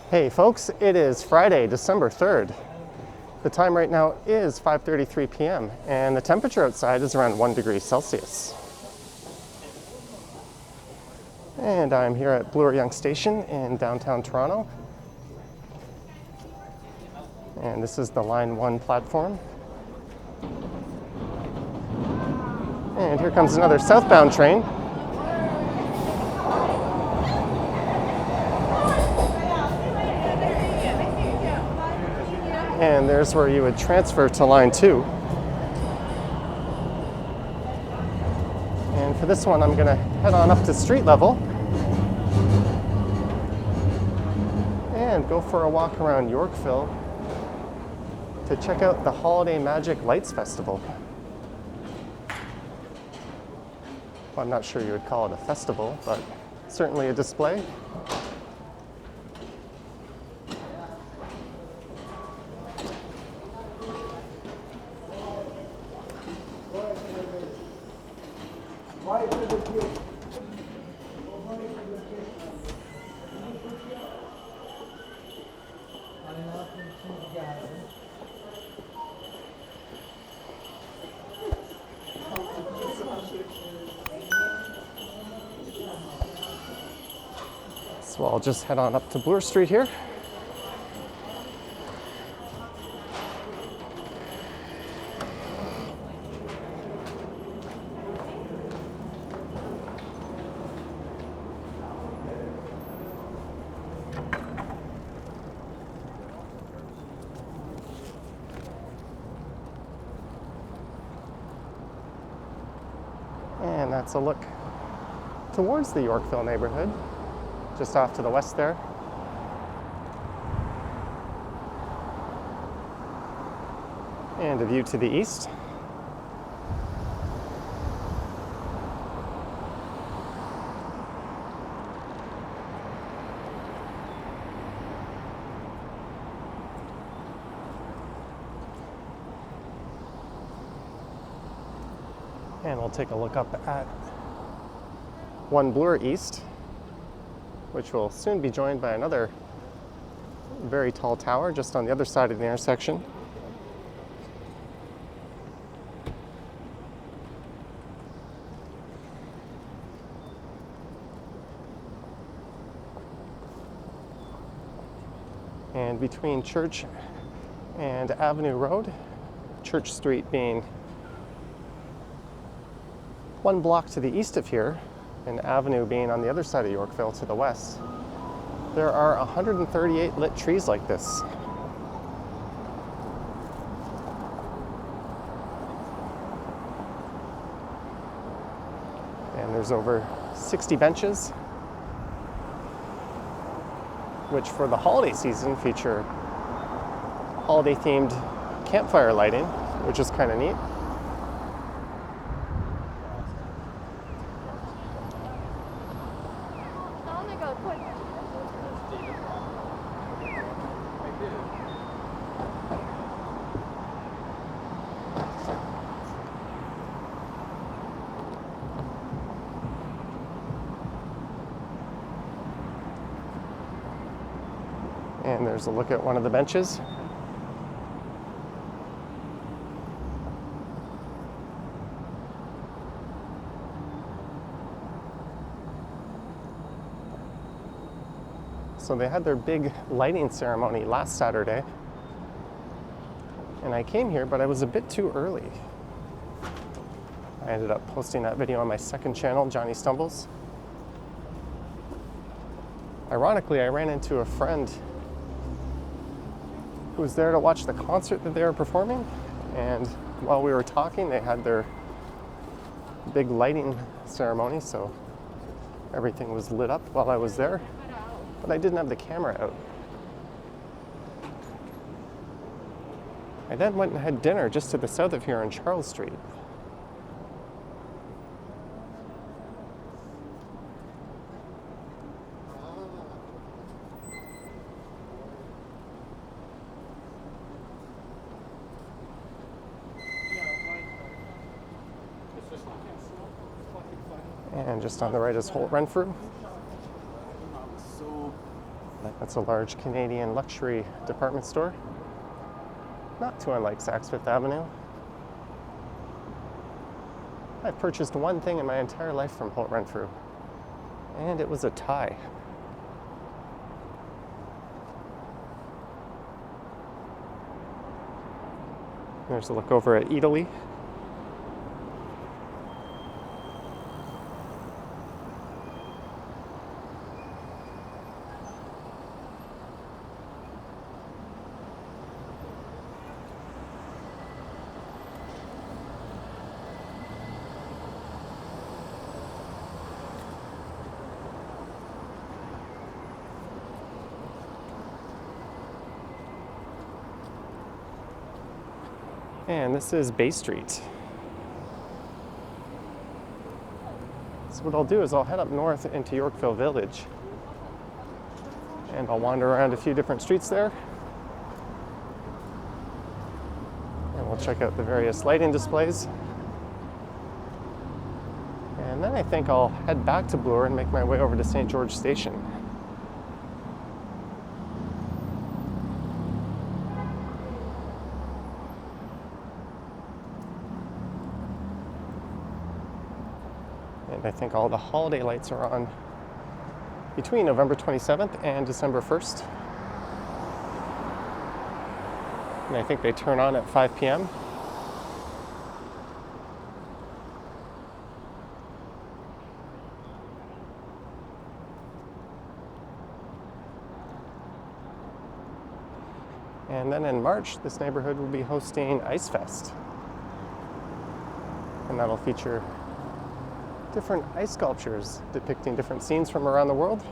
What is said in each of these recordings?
Hey folks, it is Friday, December 3rd. The time right now is 5:33 p.m. and the temperature outside is around 1 degree Celsius. And I'm here at Bloor-Yonge Station in downtown Toronto. And this is the Line 1 platform. And here comes another southbound train. And there's where you would transfer to Line 2. And for this one, I'm gonna head on up to street level and go for a walk around Yorkville to check out the Holiday Magic Lights Festival. Well, I'm not sure you would call it a festival, but certainly a display. So I'll just head on up to Bloor Street here. And that's a look towards the Yorkville neighborhood, just off to the west there. And a view to the east. And we'll take a look up at 1 Bloor East, which will soon be joined by another very tall tower just on the other side of the intersection. And between Church and Avenue Road, Church Street being 1 block to the east of here, and Avenue being on the other side of Yorkville to the west, there are 138 lit trees like this. And there's over 60 benches, which for the holiday season feature holiday themed campfire lighting, which is kind of neat. And there's a look at one of the benches. So they had their big lighting ceremony last Saturday. And I came here, but I was a bit too early. I ended up posting that video on my second channel, Johnny Stumbles. Ironically, I ran into a friend who was there to watch the concert that they were performing, and while we were talking, they had their big lighting ceremony, so everything was lit up while I was there, but I didn't have the camera out. I then went and had dinner just to the south of here on Charles Street. And just on the right is Holt Renfrew. So, like That's a large Canadian luxury department store, not too unlike Saks Fifth Avenue. I've purchased one thing in my entire life from Holt Renfrew, and it was a tie. There's a look over at Italy. And this is Bay Street. So what I'll do is I'll head up north into Yorkville Village, and I'll wander around a few different streets there. And we'll check out the various lighting displays. And then I think I'll head back to Bloor and make my way over to St George Station. And I think all the holiday lights are on between November 27th and December 1st. And I think they turn on at 5 p.m. And then in March, this neighborhood will be hosting Ice Fest. And that'll feature different ice sculptures depicting different scenes from around the world.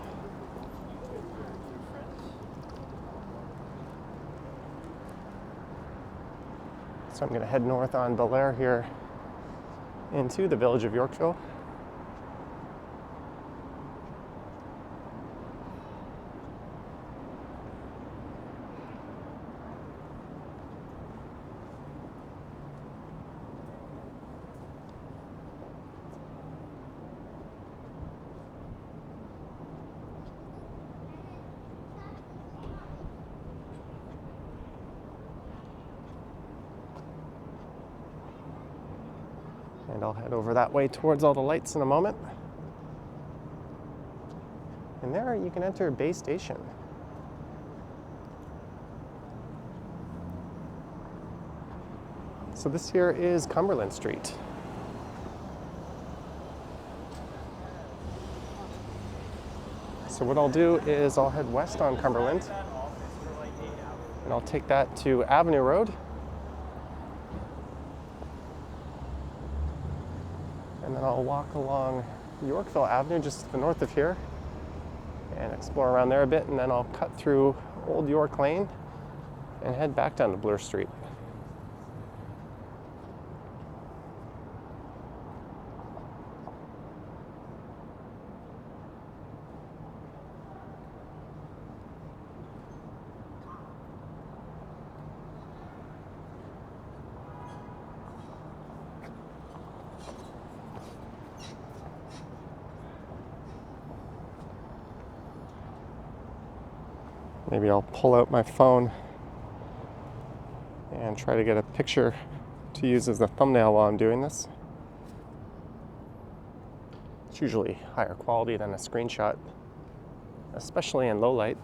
So I'm going to head north on Bellair here into the village of Yorkville. And I'll head over that way towards all the lights in a moment. And there you can enter Bay Station. So this here is Cumberland Street. So what I'll do is I'll head west on Cumberland, and I'll take that to Avenue Road. And then I'll walk along Yorkville Avenue just to the north of here and explore around there a bit, and then I'll cut through Old York Lane and head back down to Bloor Street. Maybe I'll pull out my phone and try to get a picture to use as the thumbnail while I'm doing this. It's usually higher quality than a screenshot, especially in low light.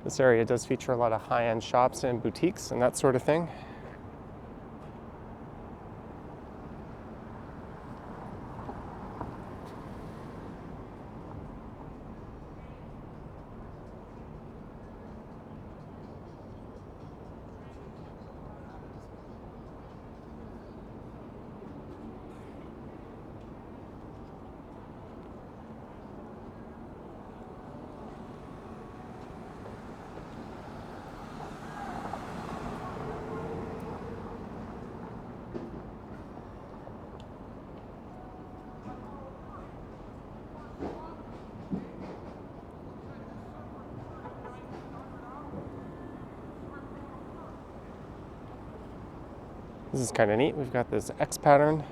This area does feature a lot of high-end shops and boutiques and that sort of thing. This is kind of neat. We've got this X pattern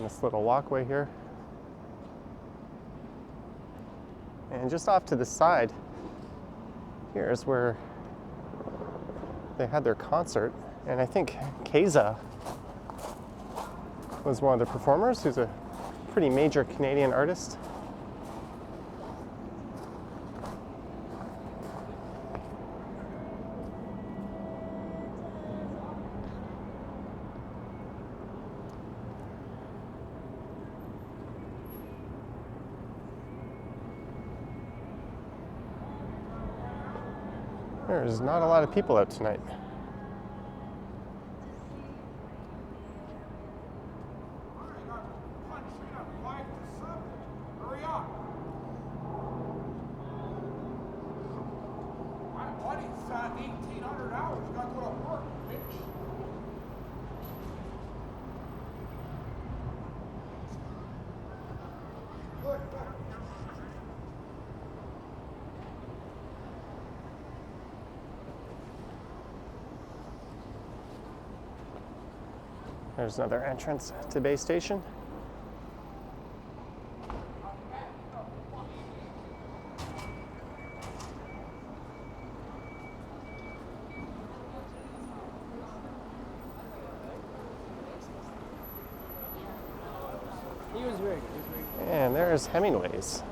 this little walkway here. And just off to the side, here's where they had their concert. And I think Keza was one of the performers, who's a pretty major Canadian artist. There's not a lot of people out tonight. There's another entrance to Bay Station. And there's Hemingway's.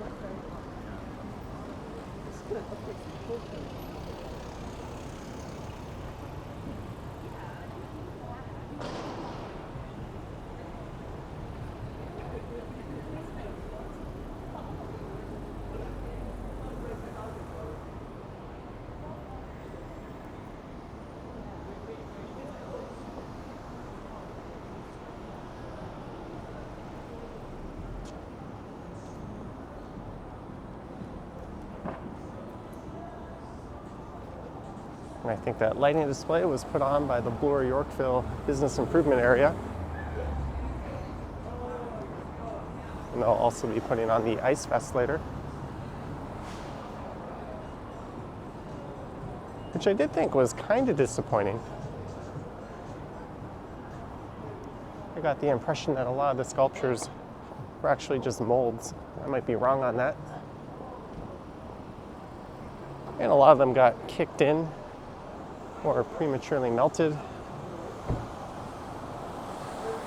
And I think that lighting display was put on by the Bloor-Yorkville Business Improvement Area. And they'll also be putting on the Ice Fest later, which I did think was kind of disappointing. I got the impression that a lot of the sculptures were actually just molds. I might be wrong on that. And a lot of them got kicked in or prematurely melted.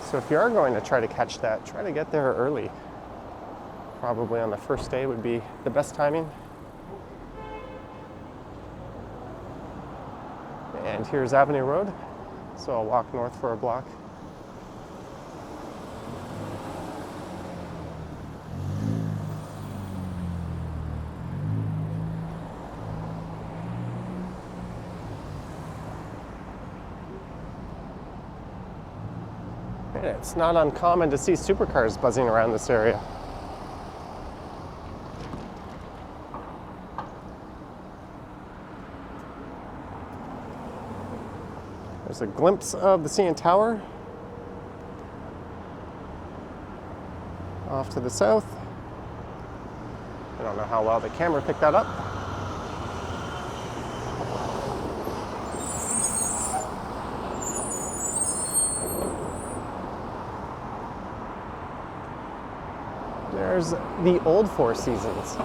So if you are going to try to catch that, try to get there early. Probably on the first day would be the best timing. And here's Avenue Road, so I'll walk north for a block. And it's not uncommon to see supercars buzzing around this area. There's a glimpse of the CN Tower off to the south. I don't know how well the camera picked that up. There's the old Four Seasons.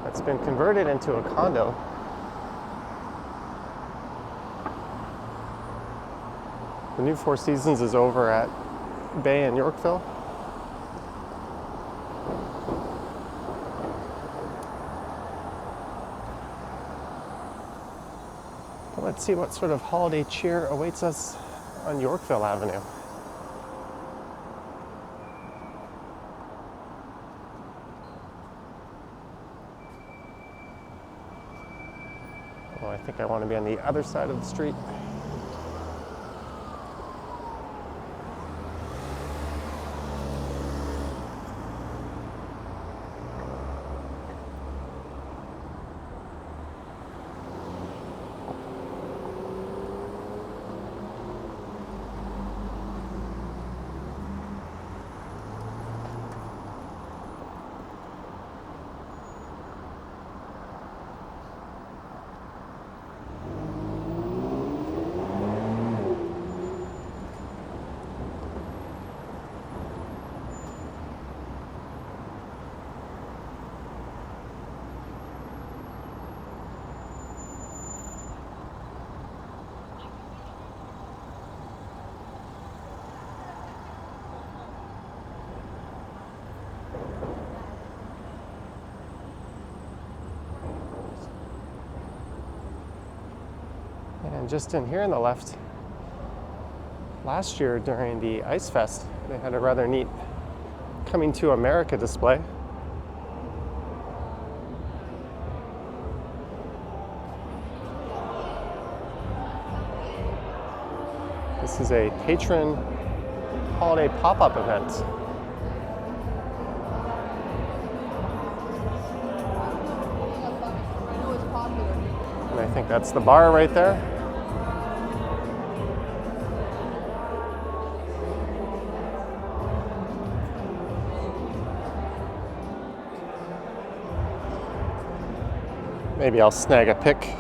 That's been converted into a condo. The new Four Seasons is over at Bay and Yorkville. But let's see what sort of holiday cheer awaits us on Yorkville Avenue. Well, I think I want to be on the other side of the street. And just in here on the left, last year during the Ice Fest, they had a rather neat Coming to America display. This is a patron holiday pop-up event. And I think that's the bar right there. Maybe I'll snag a pic.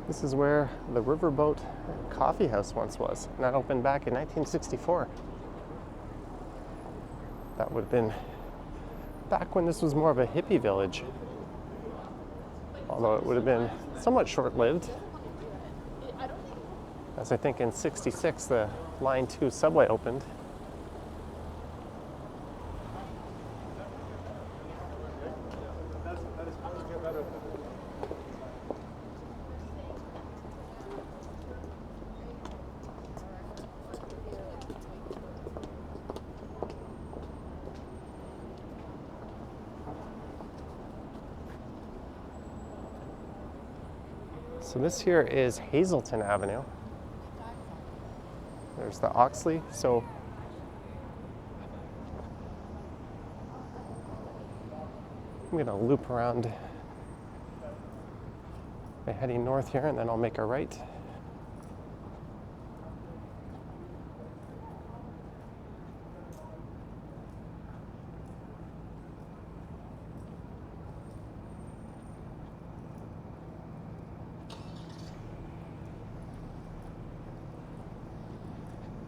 This is where the Riverboat Coffee House once was, and that opened back in 1964. That would have been back when this was more of a hippie village, although it would have been somewhat short-lived, as I think in '66 the Line 2 subway opened. So this here is Hazelton Avenue. There's the Oxley. So I'm gonna loop around by heading north here, and then I'll make a right.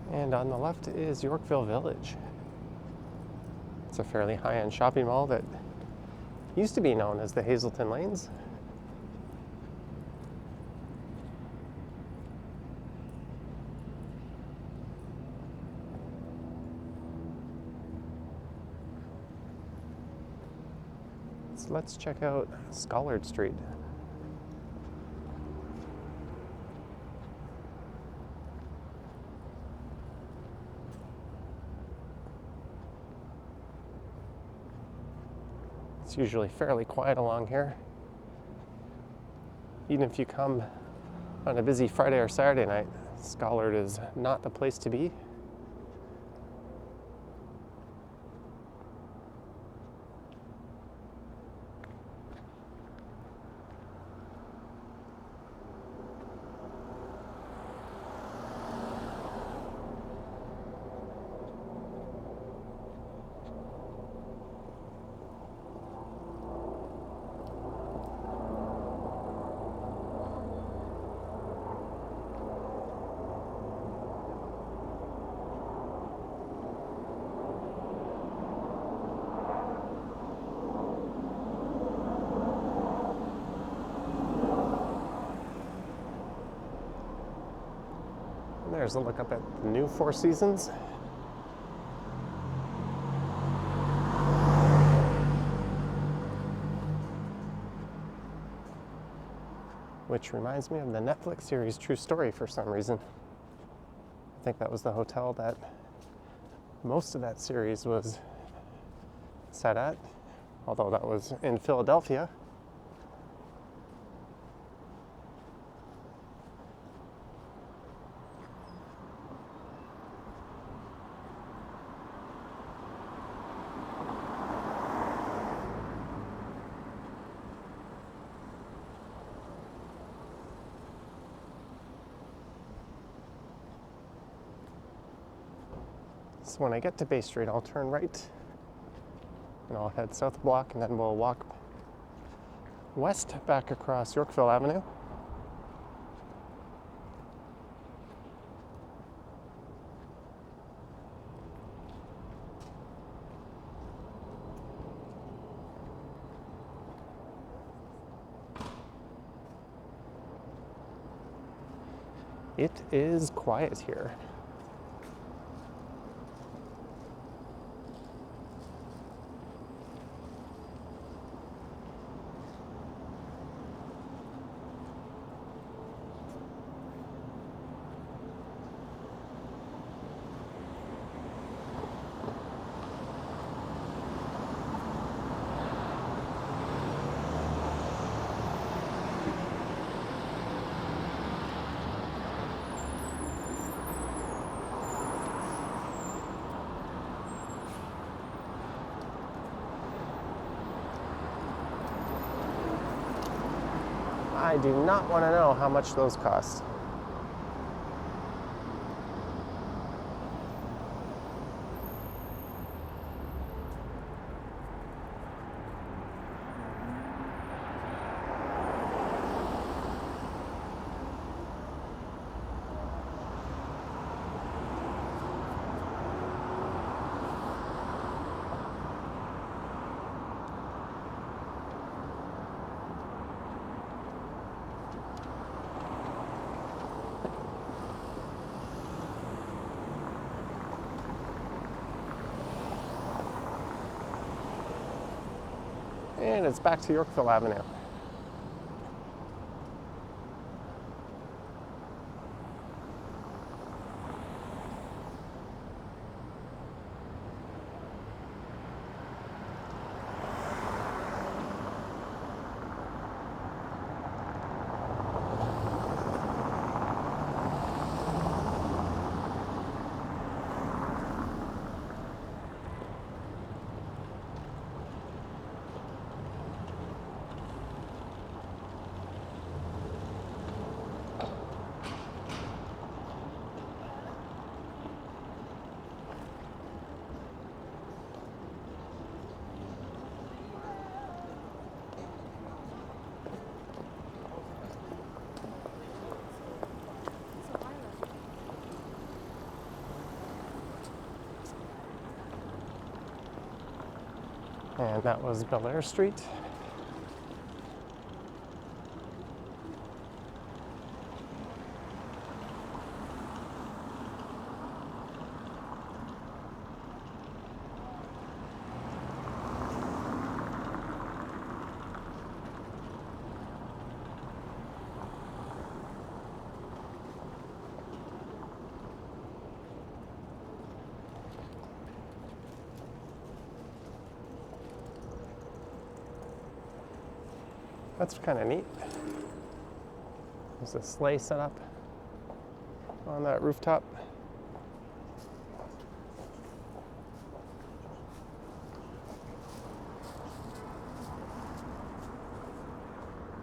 And on the left is Yorkville Village. It's a fairly high-end shopping mall that used to be known as the Hazelton Lanes. So let's check out Scollard Street. It's usually fairly quiet along here. Even if you come on a busy Friday or Saturday night, Scollard is not the place to be. There's a look up at the new Four Seasons. Which reminds me of the Netflix series True Story for some reason. I think that was the hotel that most of that series was set at, although that was in Philadelphia. So when I get to Bay Street, I'll turn right and I'll head south block, and then we'll walk west back across Yorkville Avenue. It is quiet here. I do not want to know how much those cost. And it's back to Yorkville Avenue. And that was Bellair Street. That's kind of neat. There's a sleigh set up on that rooftop.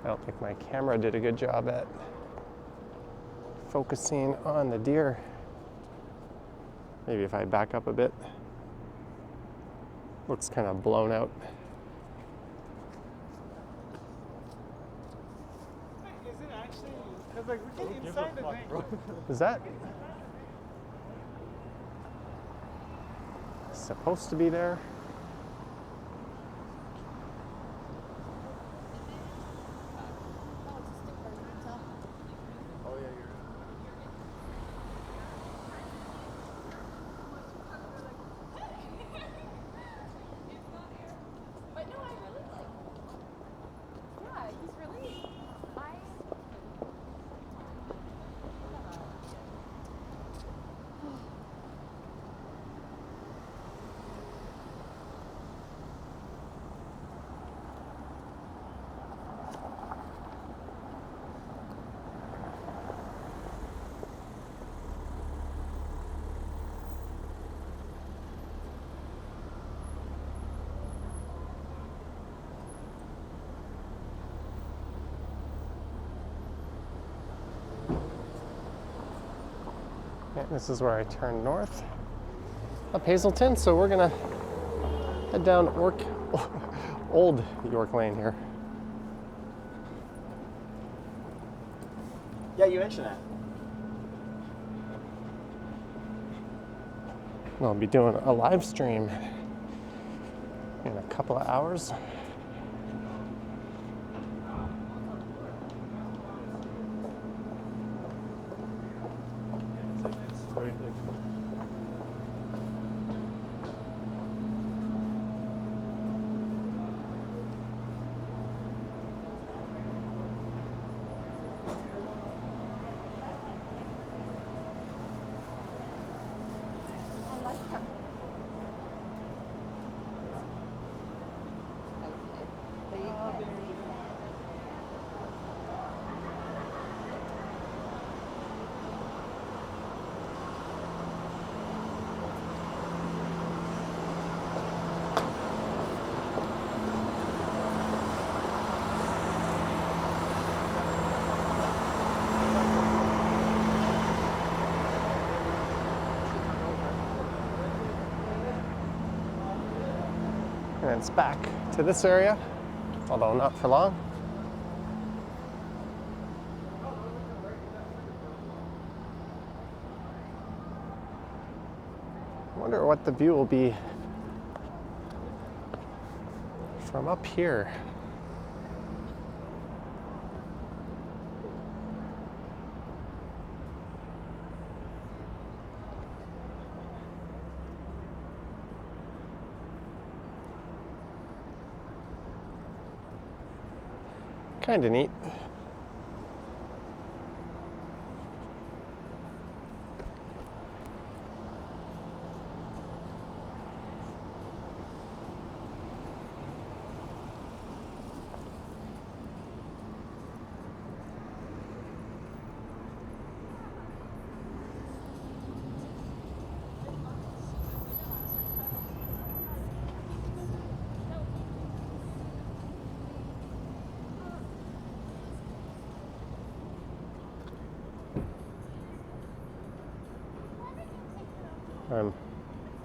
I don't think my camera did a good job at focusing on the deer. Maybe if I back up a bit. Looks kind of blown out. Like, we get inside the thing. Is that supposed to be there? Oh, yeah, you're But no, I really like. Yeah, he's really. Yeah, this is where I turn north up Hazelton, so we're gonna head down Old York Lane here. Yeah, you mentioned that. I'll be doing a live stream in a couple of hours. bounce back to this area, although not for long. I wonder what the view will be from up here. Kind of neat. I'm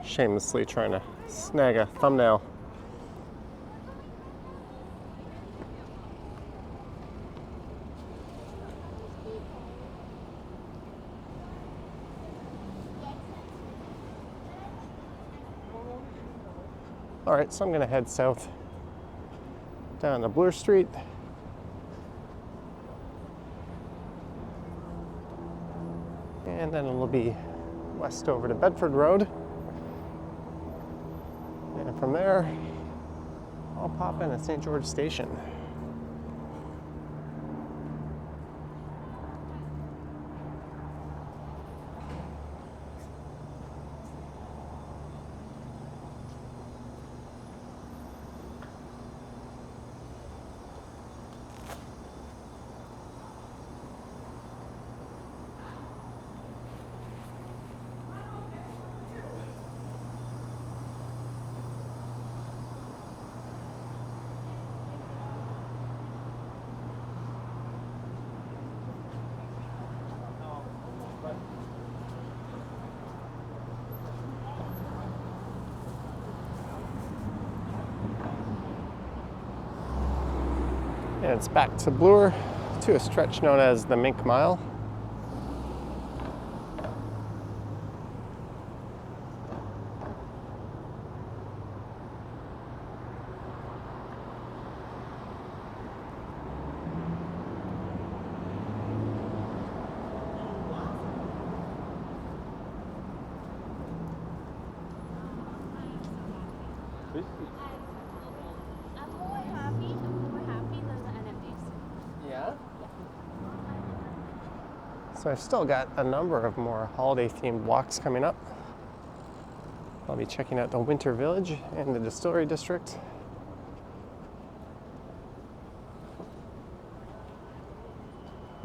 shamelessly trying to snag a thumbnail. All right, so I'm gonna head south down to Bloor Street. And then it'll be west over to Bedford Road. And from there, I'll pop in at St George Station. And it's back to Bloor to a stretch known as the Mink Mile. So I've still got a number of more holiday-themed walks coming up. I'll be checking out the Winter Village and the Distillery District.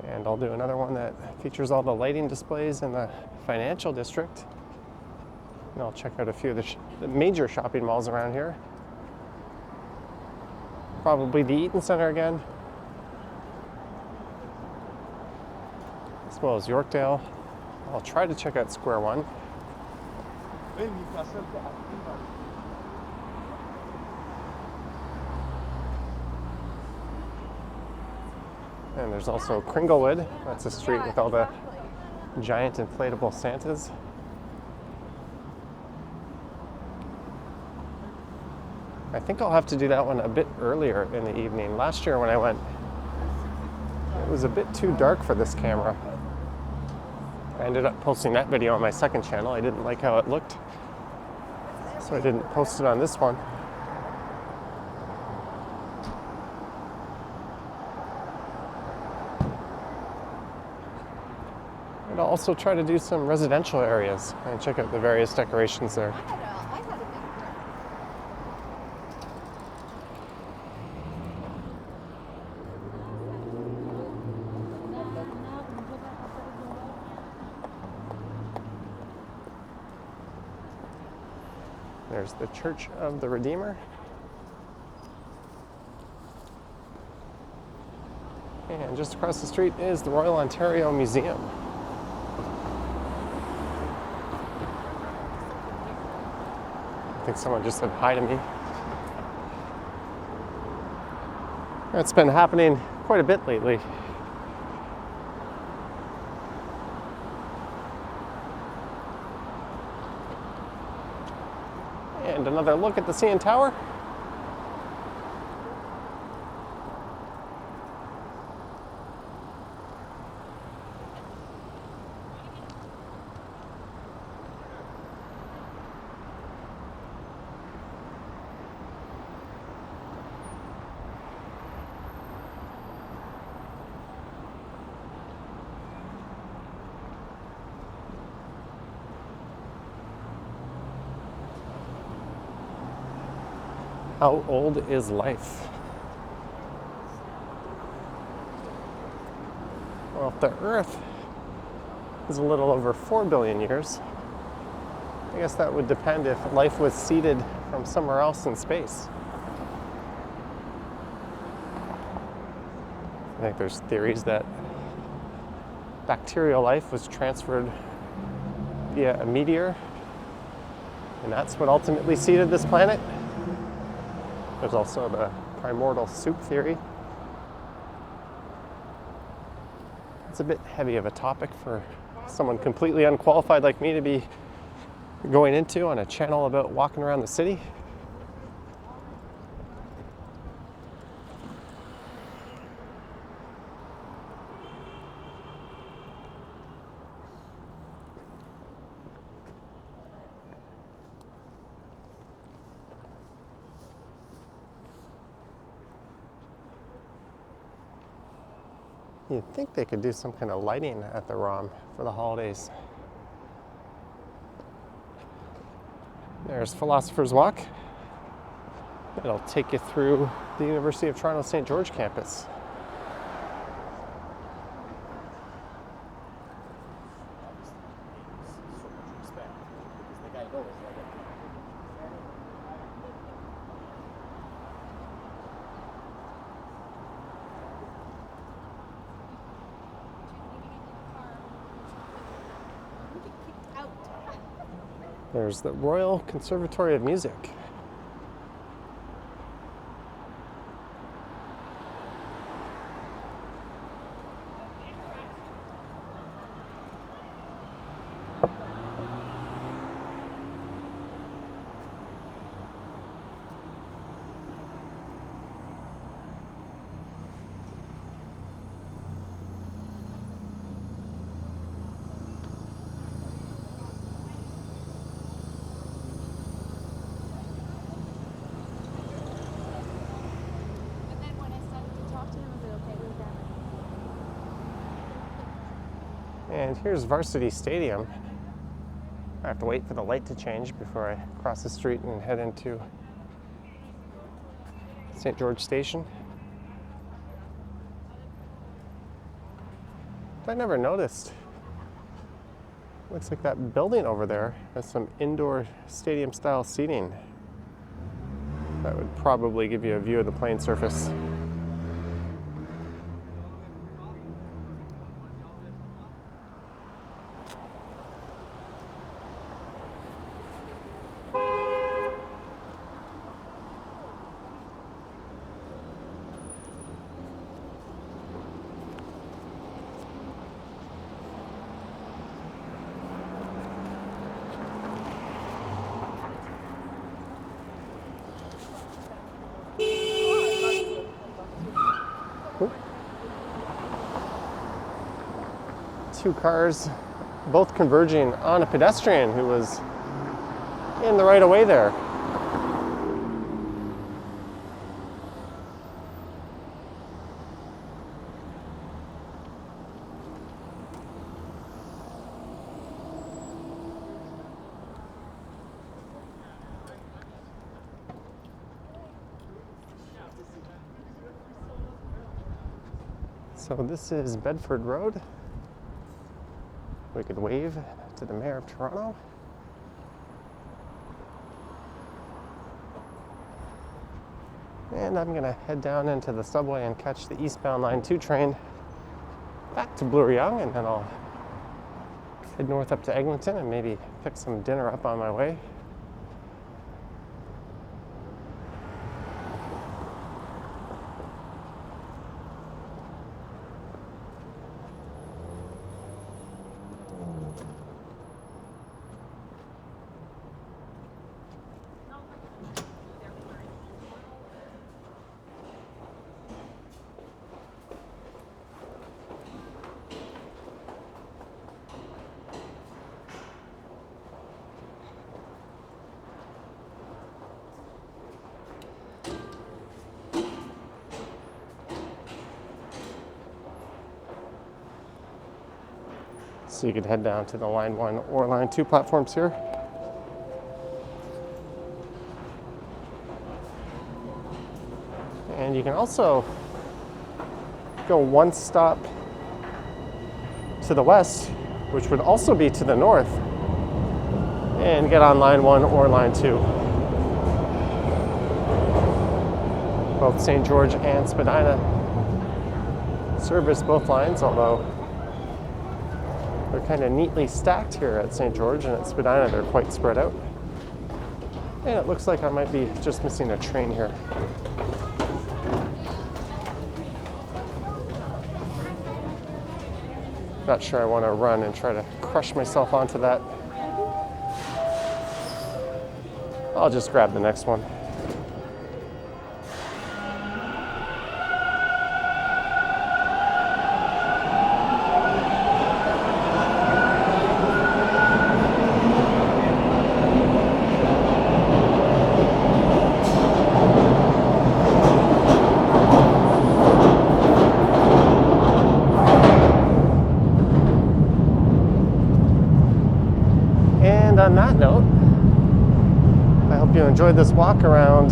And I'll do another one that features all the lighting displays in the Financial District. And I'll check out a few of the major shopping malls around here. Probably the Eaton Center again, as well as Yorkdale. I'll try to check out Square One. And there's also Kringlewood. That's a street with all the giant inflatable Santas. I think I'll have to do that one a bit earlier in the evening. Last year when I went, it was a bit too dark for this camera. I ended up posting that video on my second channel. I didn't like how it looked, so I didn't post it on this one. And I'll also try to do some residential areas and check out the various decorations there. There's the Church of the Redeemer. And just across the street is the Royal Ontario Museum. I think someone just said hi to me. It's been happening quite a bit lately. And another look at the CN Tower. How old is life? Well, if the Earth is a little over 4 billion years, I guess that would depend if life was seeded from somewhere else in space. I think there's theories that bacterial life was transferred via a meteor, and that's what ultimately seeded this planet. There's also the primordial soup theory. It's a bit heavy of a topic for someone completely unqualified like me to be going into on a channel about walking around the city. You'd think they could do some kind of lighting at the ROM for the holidays. There's Philosopher's Walk. It'll take you through the University of Toronto St George campus. There's the Royal Conservatory of Music. And here's Varsity Stadium. I have to wait for the light to change before I cross the street and head into St George Station. I never noticed. Looks like that building over there has some indoor stadium style seating. That would probably give you a view of the playing surface. Two cars, both converging on a pedestrian who was in the right of way there. So this is Bedford Road. We could wave to the Mayor of Toronto. And I'm gonna head down into the subway and catch the eastbound Line 2 train back to Bloor-Yonge, and then I'll head north up to Eglinton and maybe pick some dinner up on my way. So you could head down to the Line 1 or Line 2 platforms here. And you can also go one stop to the west, which would also be to the north, and get on Line 1 or Line 2. Both St. George and Spadina service both lines, although they're kind of neatly stacked here at St. George, and at Spadina they're quite spread out. And it looks like I might be just missing a train here. Not sure I want to run and try to crush myself onto that. I'll just grab the next one. And on that note, I hope you enjoyed this walk around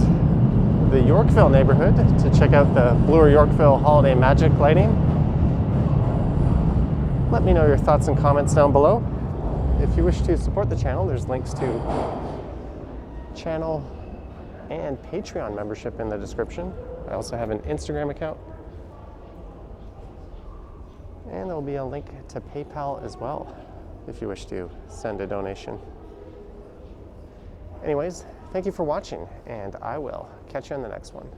the Yorkville neighborhood to check out the Bloor-Yorkville Holiday Magic lighting. Let me know your thoughts and comments down below. If you wish to support the channel, there's links to channel and Patreon membership in the description. I also have an Instagram account. And there will be a link to PayPal as well, if you wish to send a donation. Anyways, thank you for watching, and I will catch you in the next one.